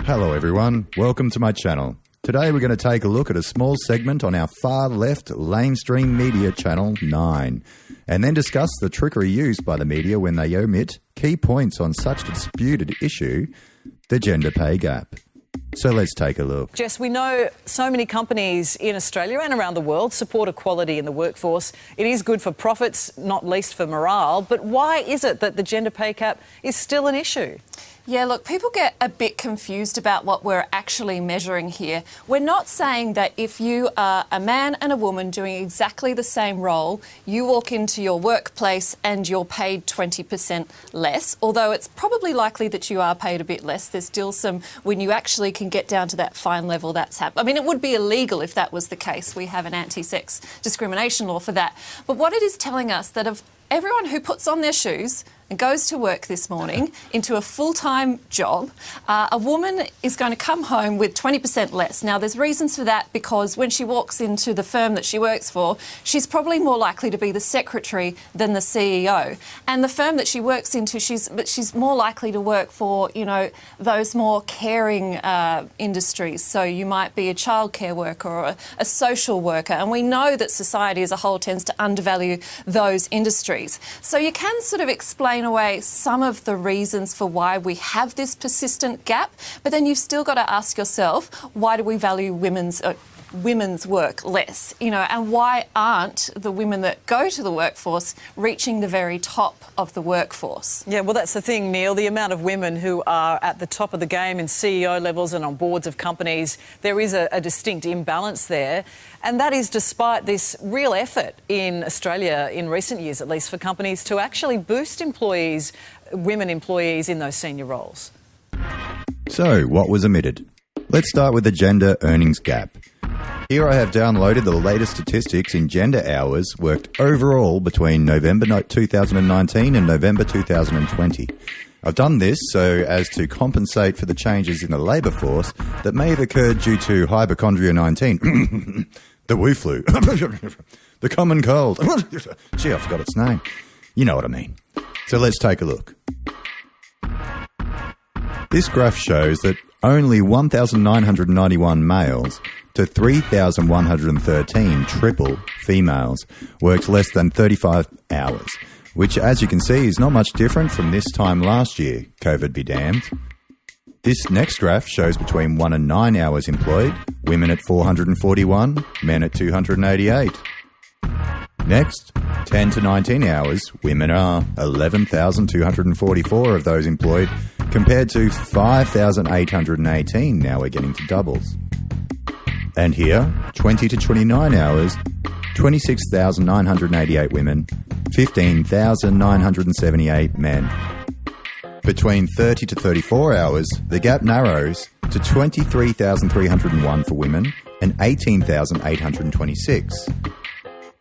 Hello everyone, welcome to my channel. Today we're going to take a look at a small segment on our far left lamestream media channel 9 and then discuss the trickery used by the media when they omit key points on such a disputed issue, the gender pay gap. So let's take a look. Jess, we know so many companies in Australia and around the world support equality in the workforce. It is good for profits, not least for morale. But why is it that the gender pay gap is still an issue? Yeah, look, people get a bit confused about what we're actually measuring here. We're not saying that if you are a man and a woman doing exactly the same role, you walk into your workplace and you're paid 20% less, although it's probably likely that you are paid a bit less. There's still some, when you actually can get down to that fine level, that's happening. I mean, it would be illegal if that was the case. We have an anti-sex discrimination law for that. But what it is telling us that of everyone who puts on their shoes and goes to work this morning into a full-time job, a woman is going to come home with 20% less. Now, there's reasons for that because when she walks into the firm that she works for, she's probably more likely to be the secretary than the CEO. And the firm that she works into, she's more likely to work for, you know, those more caring industries. So you might be a childcare worker or a social worker. And we know that society as a whole tends to undervalue those industries. So you can sort of explain away some of the reasons for why we have this persistent gap, but then you've still got to ask yourself, why do we value women's work less? You know, and why aren't the women that go to the workforce reaching the very top of the workforce? Yeah, well, that's the thing, Neil. The amount of women who are at the top of the game in CEO levels and on boards of companies, there is a distinct imbalance there. And that is despite this real effort in Australia, in recent years at least, for companies to actually boost employees, women employees in those senior roles. So, what was omitted? Let's start with the gender earnings gap. Here I have downloaded the latest statistics in gender hours worked overall between November 2019 and November 2020. I've done this so as to compensate for the changes in the labour force that may have occurred due to hypochondria 19, the Wu flu, the common cold. Gee, I forgot its name. You know what I mean. So let's take a look. This graph shows that only 1,991 males to 3,113 triple females worked less than 35 hours, which, as you can see, is not much different from this time last year, COVID be damned. This next graph shows between 1 and 9 hours employed, women at 441, men at 288. Next, 10 to 19 hours, women are 11,244 of those employed, compared to 5,818, now we're getting to doubles. And here, 20 to 29 hours, 26,988 women, 15,978 men. Between 30 to 34 hours, the gap narrows to 23,301 for women and 18,826.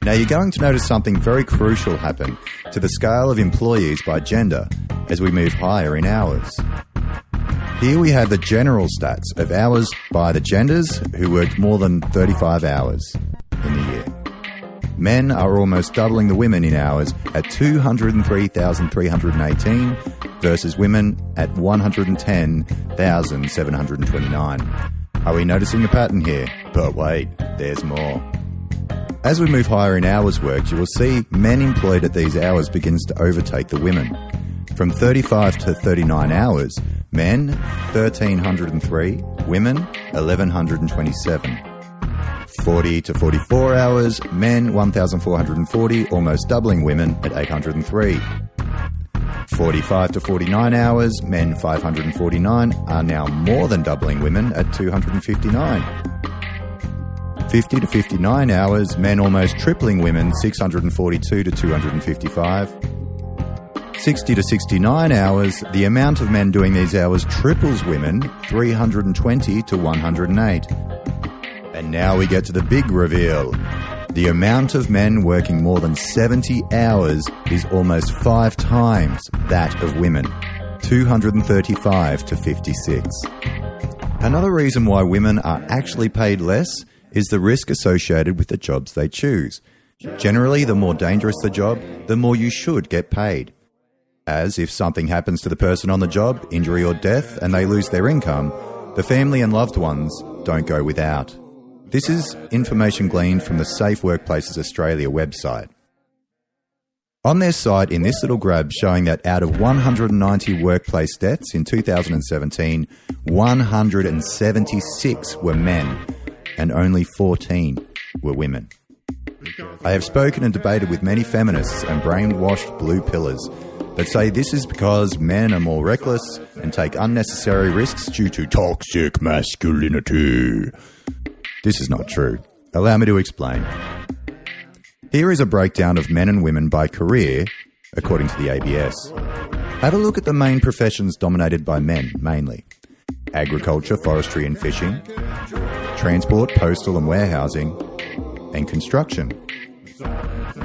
Now you're going to notice something very crucial happen to the scale of employees by gender as we move higher in hours. Here we have the general stats of hours by the genders who worked more than 35 hours in the year. Men are almost doubling the women in hours at 203,318 versus women at 110,729. Are we noticing a pattern here? But wait, there's more. As we move higher in hours worked, you will see men employed at these hours begins to overtake the women. From 35 to 39 hours, men 1,303, women 1,127. 40 to 44 hours, men 1,440, almost doubling women at 803. 45 to 49 hours, men 549 are now more than doubling women at 259. 50 to 59 hours, men almost tripling women, 642 to 255. 60 to 69 hours, the amount of men doing these hours triples women, 320 to 108. And now we get to the big reveal. The amount of men working more than 70 hours is almost 5 times that of women, 235 to 56. Another reason why women are actually paid less is the risk associated with the jobs they choose. Generally, the more dangerous the job, the more you should get paid. As if something happens to the person on the job, injury or death, and they lose their income, The family and loved ones don't go without. This is information gleaned from the Safe Workplaces Australia website. On their site, in this little grab showing that out of 190 workplace deaths in 2017, 176 were men and only 14 were women. I have spoken and debated with many feminists and brainwashed blue pillars that say this is because men are more reckless and take unnecessary risks due to toxic masculinity. This is not true. Allow me to explain. Here is a breakdown of men and women by career, according to the ABS. Have a look at the main professions dominated by men, mainly. Agriculture, forestry and fishing, transport, postal and warehousing, and construction.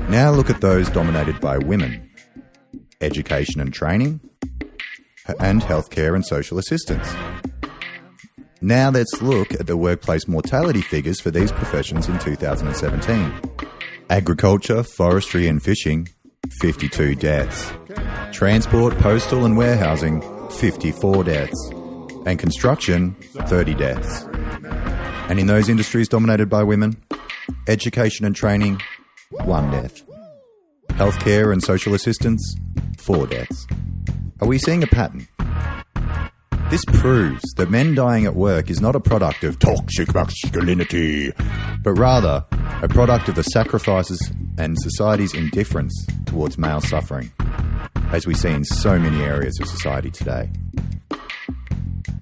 Now look at those dominated by women. Education and training, and healthcare and social assistance. Now let's look at the workplace mortality figures for these professions in 2017. Agriculture, forestry and fishing, 52 deaths. Transport, postal and warehousing, 54 deaths. And construction, 30 deaths. And in those industries dominated by women, education and training, 1 death. Healthcare and social assistance, 4 deaths. Are we seeing a pattern? This proves that men dying at work is not a product of toxic masculinity, but rather a product of the sacrifices and society's indifference towards male suffering, as we see in so many areas of society today.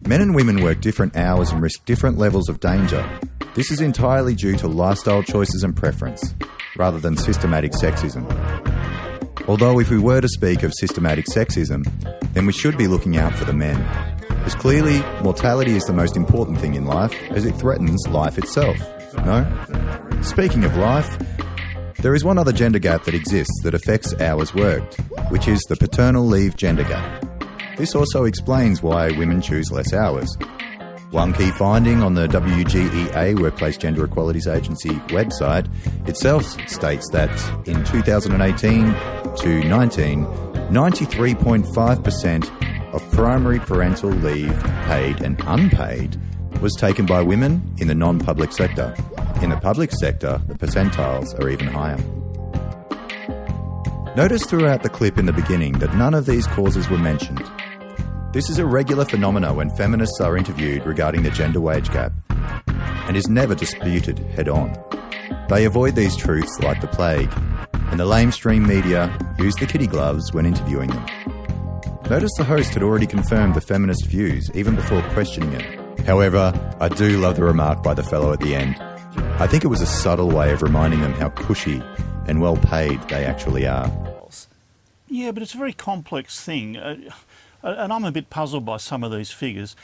Men and women work different hours and risk different levels of danger. This is entirely due to lifestyle choices and preference, rather than systematic sexism. Although if we were to speak of systematic sexism, then we should be looking out for the men. As clearly, mortality is the most important thing in life, as it threatens life itself. No? Speaking of life, there is one other gender gap that exists that affects hours worked, which is the paternal leave gender gap. This also explains why women choose less hours. One key finding on the WGEA, Workplace Gender Equalities Agency website, itself states that in 2018 to 19, 93.5% of primary parental leave, paid and unpaid, was taken by women in the non-public sector. In the public sector, the percentiles are even higher. Notice throughout the clip in the beginning that none of these causes were mentioned. This is a regular phenomenon when feminists are interviewed regarding the gender wage gap, and is never disputed head-on. They avoid these truths like the plague, and the lamestream media use the kitty gloves when interviewing them. Notice the host had already confirmed the feminist views even before questioning it. However, I do love the remark by the fellow at the end. I think it was a subtle way of reminding them how cushy and well paid they actually are. Yeah, but it's a very complex thing. And I'm a bit puzzled by some of these figures.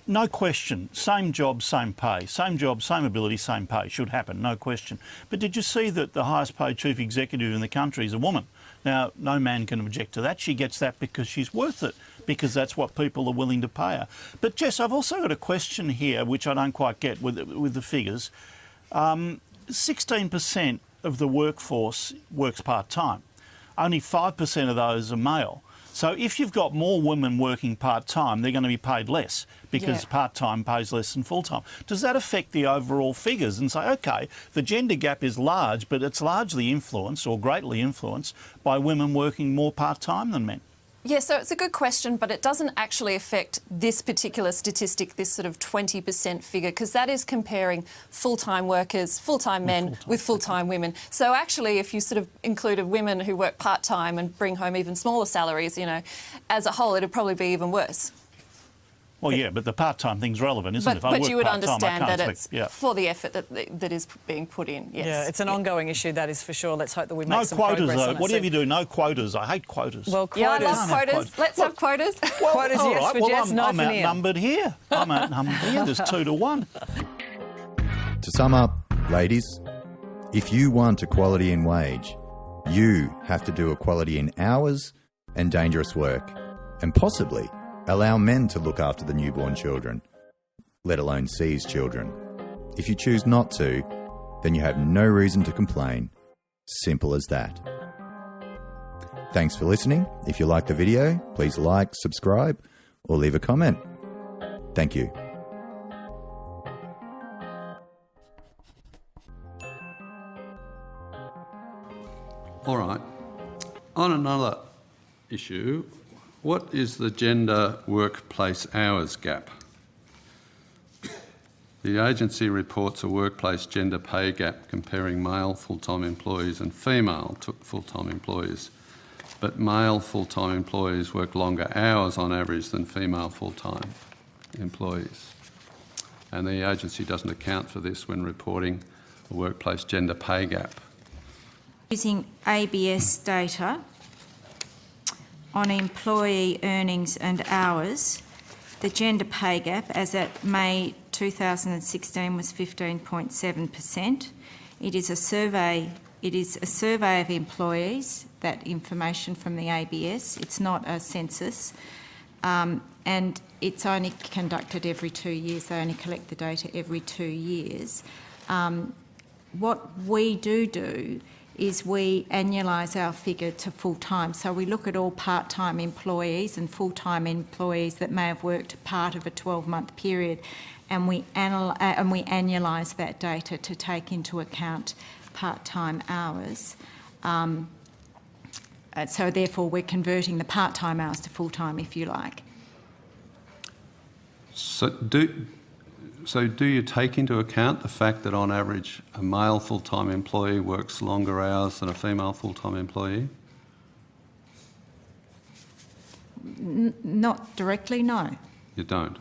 No question, same job, same pay. Same job, same ability, same pay. Should happen, no question. But did you see that the highest paid chief executive in the country is a woman? Now, no man can object to that. She gets that because she's worth it, because that's what people are willing to pay her. But Jess, I've also got a question here, which I don't quite get with the figures. 16% of the workforce works part-time. Only 5% of those are male. So if you've got more women working part-time, they're going to be paid less because part-time pays less than full-time. Does that affect the overall figures and say, OK, the gender gap is large, but it's largely influenced or greatly influenced by women working more part-time than men? Yeah, so it's a good question, but it doesn't actually affect this particular statistic, this sort of 20% figure, because that is comparing full-time workers, full-time men with full-time women. So actually, if you sort of included women who work part-time and bring home even smaller salaries, you know, as a whole, it'd probably be even worse. Well, yeah, but the part-time thing's relevant, isn't it? If I work but you would part-time, understand that expect, it's for the effort that is being put in, yes. Yeah, it's an ongoing issue, that is for sure. Let's hope that we no make some quotas, progress though. on it. Whatever you do, no quotas. I hate quotas. Well, quotas. Yeah, I love quotas. Let's have quotas. Well, quotas, yes, right. for well, Jess, no I'm for Neil. outnumbered here. I'm outnumbered here. There's 2-1. To sum up, ladies, if you want equality in wage, you have to do equality in hours and dangerous work, and possibly allow men to look after the newborn children, let alone seize children. If you choose not to, then you have no reason to complain. Simple as that. Thanks for listening. If you liked the video, please like, subscribe, or leave a comment. Thank you. All right. On another issue, what is the gender workplace hours gap? The agency reports a workplace gender pay gap comparing male full-time employees and female full-time employees, but male full-time employees work longer hours on average than female full-time employees. And the agency doesn't account for this when reporting a workplace gender pay gap. Using ABS data on employee earnings and hours, the gender pay gap as at May 2016 was 15.7%. It is a survey of employees, that information from the ABS. It's not a census. And it's only conducted every 2 years. They only collect the data every 2 years. What we do is we annualise our figure to full-time. So we look at all part-time employees and full-time employees that may have worked part of a 12-month period, and we annualise that data to take into account part-time hours. So therefore we're converting the part-time hours to full-time, if you like. So do you take into account the fact that on average a male full-time employee works longer hours than a female full-time employee? Not directly, no. You don't?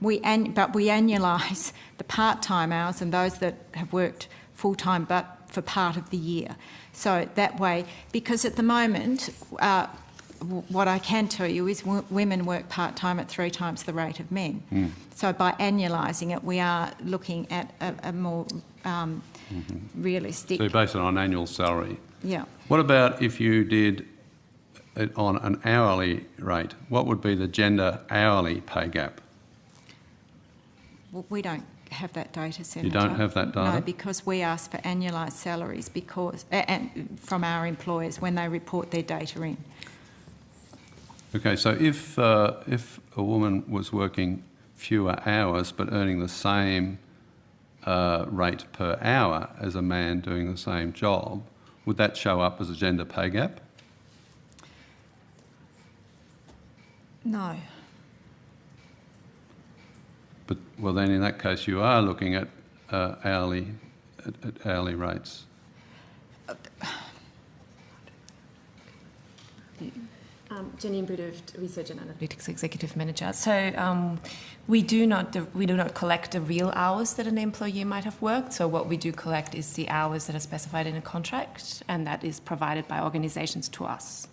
But we annualise the part-time hours and those that have worked full-time but for part of the year. So that way, because at the moment, what I can tell you is women work part-time at 3 times the rate of men. So by annualising it, we are looking at a more realistic... So you base it on annual salary? Yeah. What about if you did it on an hourly rate? What would be the gender hourly pay gap? Well, we don't have that data, Senator. You don't have that data? No, because we ask for annualised salaries from our employers when they report their data in. Okay, so if a woman was working fewer hours but earning the same rate per hour as a man doing the same job, would that show up as a gender pay gap? No. But well, then in that case, you are looking at hourly rates. Jenny Imbrutive, Research and Analytics Executive Manager. So we do not collect the real hours that an employee might have worked. So what we do collect is the hours that are specified in a contract, and that is provided by organisations to us.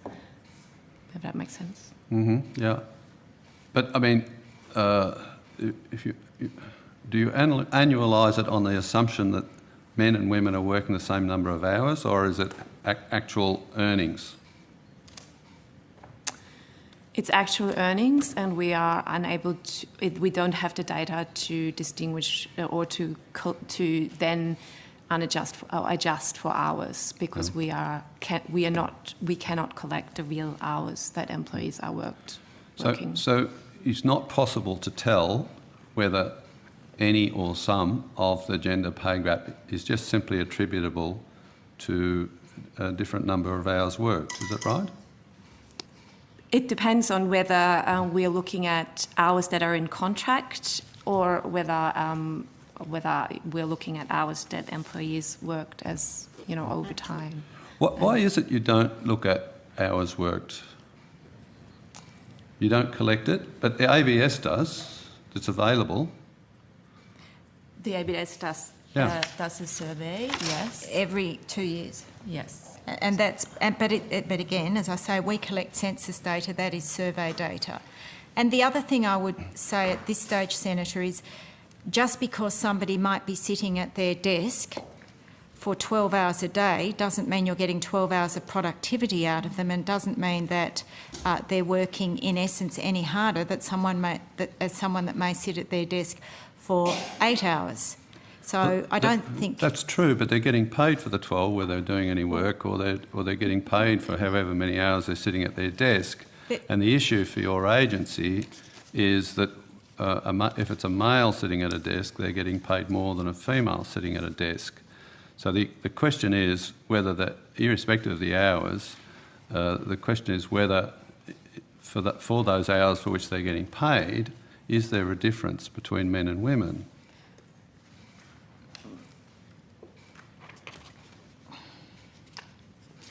If that makes sense. Yeah, but I mean, do you annualise it on the assumption that men and women are working the same number of hours, or is it actual earnings? It's actual earnings, and we are unable to. We don't have the data to distinguish or to then adjust for hours, because we cannot collect the real hours that employees are working. So it's not possible to tell whether any or some of the gender pay gap is just simply attributable to a different number of hours worked. Is that right? It depends on whether we're looking at hours that are in contract, or whether we're looking at hours that employees worked as overtime. Why is it you don't look at hours worked? You don't collect it, but the ABS does. It's available. The ABS does a survey, yes. Every 2 years. Yes. But again, as I say, we collect census data, that is survey data. And the other thing I would say at this stage, Senator, is just because somebody might be sitting at their desk for 12 hours a day doesn't mean you're getting 12 hours of productivity out of them, and doesn't mean that they're working in essence any harder than someone that may sit at their desk for 8 hours. So I don't think... That's true, but they're getting paid for the 12 whether they're doing any work, or they're getting paid for however many hours they're sitting at their desk. And the issue for your agency is that if it's a male sitting at a desk, they're getting paid more than a female sitting at a desk. So the question is whether that, irrespective of the hours, the question is whether for those hours for which they're getting paid, is there a difference between men and women?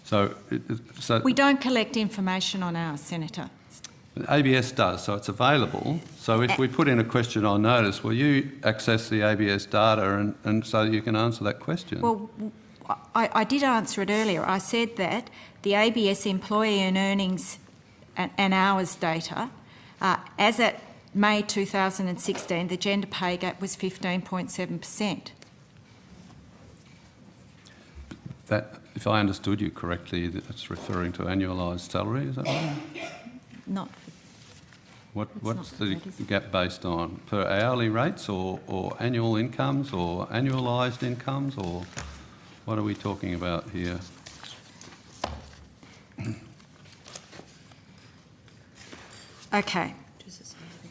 So we don't collect information on ours, Senator. ABS does, so it's available. So if we put in a question on notice, will you access the ABS data and so you can answer that question? Well, I did answer it earlier. I said that the ABS employee and earnings and hours data, as at May 2016, the gender pay gap was 15.7%. That, if I understood you correctly, that's referring to annualised salary, is that right? Not. What's the gap based on? Per hourly rates or annual incomes or annualised incomes, or what are we talking about here? Okay.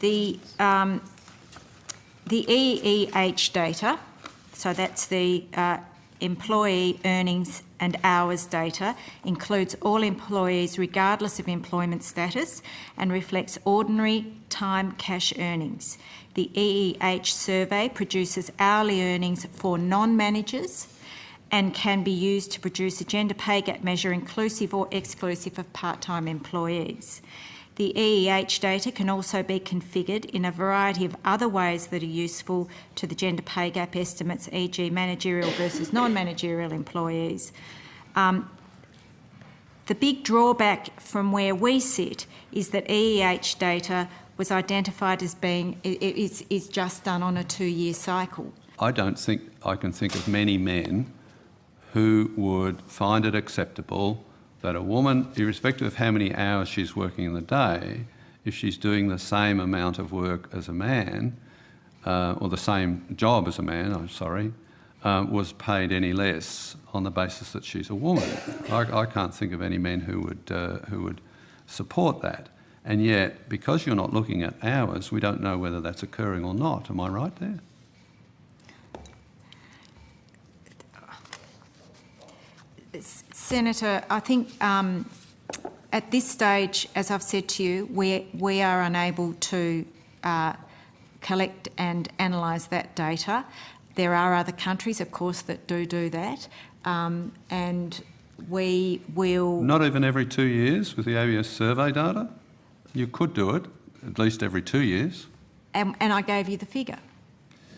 The EEH data, so that's the employee earnings and hours data, includes all employees regardless of employment status and reflects ordinary time cash earnings. The EEH survey produces hourly earnings for non-managers and can be used to produce a gender pay gap measure inclusive or exclusive of part-time employees. The EEH data can also be configured in a variety of other ways that are useful to the gender pay gap estimates, e.g. managerial versus non-managerial employees. The big drawback from where we sit is that EEH data was identified as being, is just done on a 2-year cycle. I don't think I can think of many men who would find it acceptable that a woman, irrespective of how many hours she's working in the day, if she's doing the same amount of work as a man, or the same job as a man, was paid any less on the basis that she's a woman. I can't think of any men who would support that. And yet, because you're not looking at hours, we don't know whether that's occurring or not. Am I right there? Senator, I think at this stage, as I've said to you, we are unable to collect and analyse that data. There are other countries, of course, that do that, and we will... Not even every 2 years with the ABS survey data? You could do it at least every 2 years. And I gave you the figure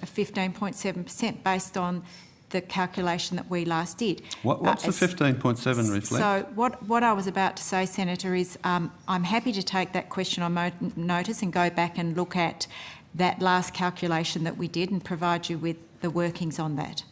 of 15.7% based on the calculation that we last did. What's the 15.7 reflect? So what I was about to say, Senator, is I'm happy to take that question on notice and go back and look at that last calculation that we did and provide you with the workings on that.